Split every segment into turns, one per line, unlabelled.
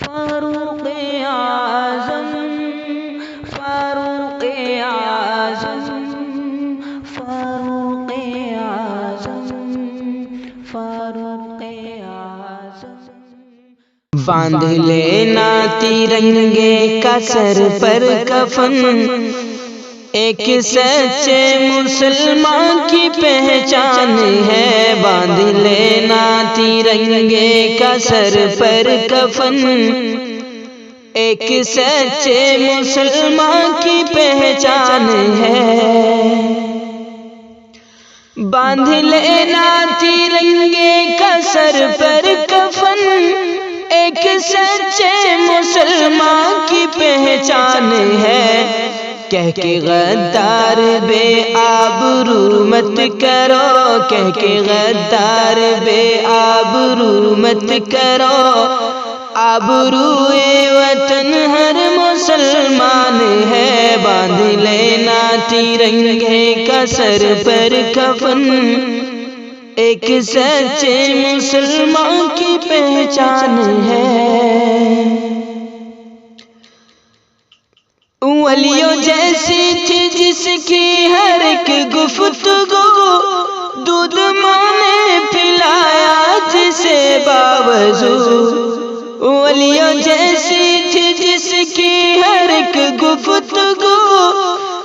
فاروق اعظم فاروق اعظم فاروق اعظم فاروق اعظم باندھ لینا ترنگے کا سر پر کفن، ایک سچے مسلمان کی پہچان ہے۔ باندھ لینا ترنگے کا سر پر کفن، ایک سچے مسلمان کی پہچان ہے۔ باندھ لینا ترنگے کا سر پر کفن، ایک سچے مسلمان کی پہچان ہے۔ کہہ کے غدار بے آبرو مت کرو، کہہ کے غدار بے آبرو مت کرو، آبروئے وطن ہر مسلمان ہے۔ باندھ لینا ترنگے کا سر پر کفن، ایک سچے مسلمان کی پہچان ہے۔ ولیوں جیسی تھی جس کی ہر ایک گفتگو، دودھ ماں نے پلایا جسے باوضو۔ ولیوں جیسی تھی جس کی ہر ایک گفتگو،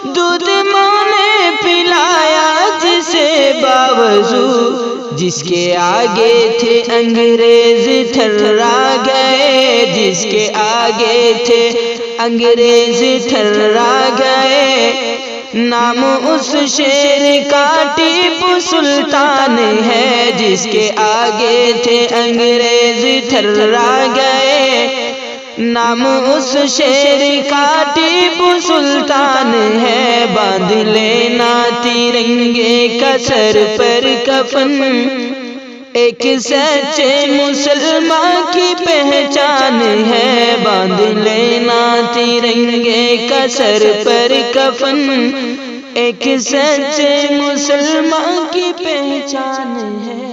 دودھ ماں نے پلایا جسے باوضو۔ جس کے آگے تھے انگریز تھرا گئے، جس کے آگے تھے انگریز تھرا گئے۔ نام اس شیر کا ٹیپو سلطان ہے، جس کے آگے تھے انگریز تھرا گئے۔ نام اس شیر کا ٹیپو سلطان ہے۔ باندھ لینا ترنگے کا سر پر کفن، ایک سچے مسلمان کی پہچان ہے۔ باندھ لینا ترنگے کا سر پر کفن، ایک سچے مسلمان کی پہچان ہے۔